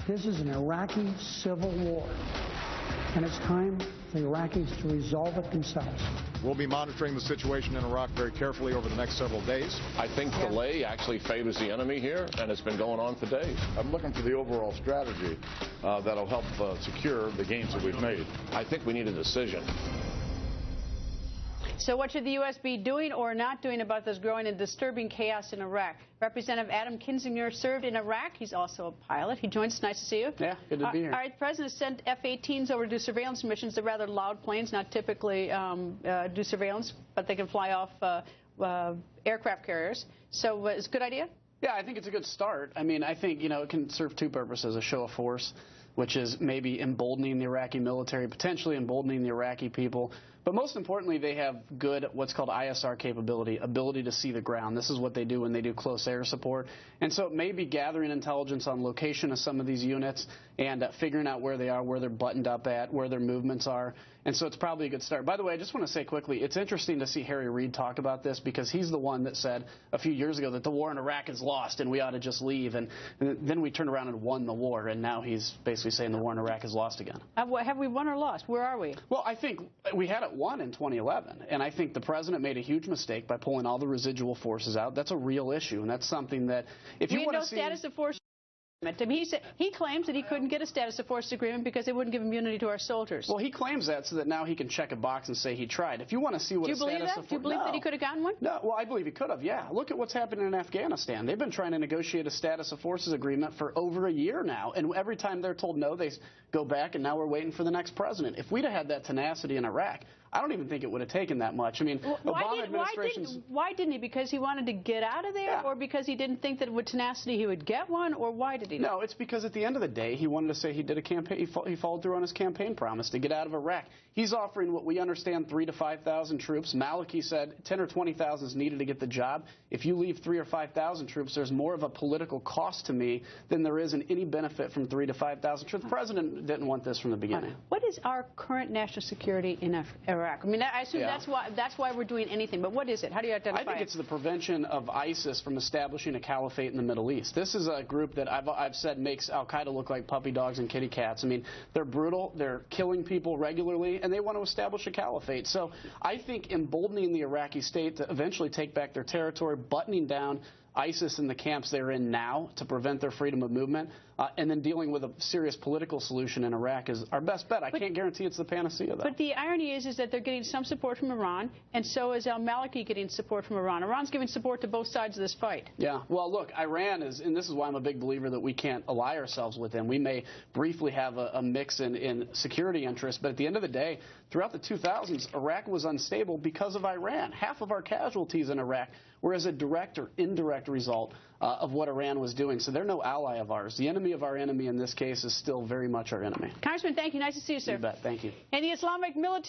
This is an Iraqi civil war, and it's time for the Iraqis to resolve it themselves. We'll be monitoring the situation in Iraq very carefully over the next several days. I think delay actually favors the enemy here, and it's been going on for days. I'm looking for the overall strategy that'll help secure the gains that we've made. I think we need a decision. So what should the U.S. be doing or not doing about this growing and disturbing chaos in Iraq? Representative Adam Kinzinger served in Iraq. He's also a pilot. He joins us. Nice to see you. Yeah, good to be here. All right, the President sent F-18s over to do surveillance missions. They're rather loud planes, not typically do surveillance, but they can fly off aircraft carriers. So it's a good idea? Yeah, I think it's a good start. I mean, I think, it can serve two purposes: a show of force, which is maybe emboldening the Iraqi military, potentially emboldening the Iraqi people. But most importantly, they have good what's called ISR capability, ability to see the ground. This is what they do when they do close air support. And so it may be gathering intelligence on location of some of these units and figuring out where they are, where they're buttoned up at, where their movements are. And so it's probably a good start. By the way, I just want to say quickly, it's interesting to see Harry Reid talk about this, because he's the one that said a few years ago that the war in Iraq is lost and we ought to just leave. And then we turned around and won the war, and now he's basically saying the war in Iraq is lost again. Have we won or lost? Where are we? Well, I think we had it won in 2011, and I think the president made a huge mistake by pulling all the residual forces out. That's a real issue, and that's something that if you want to see... status of force. I mean, he claims that he couldn't get a status of forces agreement because it wouldn't give immunity to our soldiers. Well, he claims that so that now he can check a box and say he tried. If you want to see what Do you believe that? Do you believe that he could have gotten one? No. Well, I believe he could have, yeah. Look at what's happening in Afghanistan. They've been trying to negotiate a status of forces agreement for over a year now, and every time they're told no, they go back, and now we're waiting for the next president. If we'd have had that tenacity in Iraq, I don't even think it would have taken that much. I mean, why didn't he? Because he wanted to get out of there, yeah. Or because he didn't think that with tenacity he would get one, or why did he not? No, it's because at the end of the day, he wanted to say he did a campaign. He followed through on his campaign promise to get out of Iraq. He's offering what we understand 3,000 to 5,000 troops. Maliki said 10 or 20,000 is needed to get the job. If you leave 3,000 or 5,000 troops, there's more of a political cost to me than there is in any benefit from 3,000 to 5,000 troops. The president didn't want this from the beginning. What is our current national security in Iraq? I mean, I assume that's why we're doing anything. But what is it? How do you identify it? I think it's the prevention of ISIS from establishing a caliphate in the Middle East. This is a group that I've said makes al-Qaeda look like puppy dogs and kitty cats. I mean, they're brutal, they're killing people regularly, and they want to establish a caliphate. So I think emboldening the Iraqi state to eventually take back their territory, buttoning down ISIS in the camps they're in now to prevent their freedom of movement, and then dealing with a serious political solution in Iraq is our best bet. I can't guarantee it's the panacea, though. But the irony is that they're getting some support from Iran, and so is al-Maliki getting support from Iran. Iran's giving support to both sides of this fight. Yeah. Well, look, Iran is, and this is why I'm a big believer that we can't ally ourselves with them. We may briefly have a mix in security interests, but at the end of the day, throughout the 2000s, Iraq was unstable because of Iran. Half of our casualties in Iraq were as a direct or indirect result of what Iran was doing. So they're no ally of ours. The enemy of our enemy in this case is still very much our enemy. Congressman, thank you. Nice to see you, sir. You bet. Thank you. And the Islamic military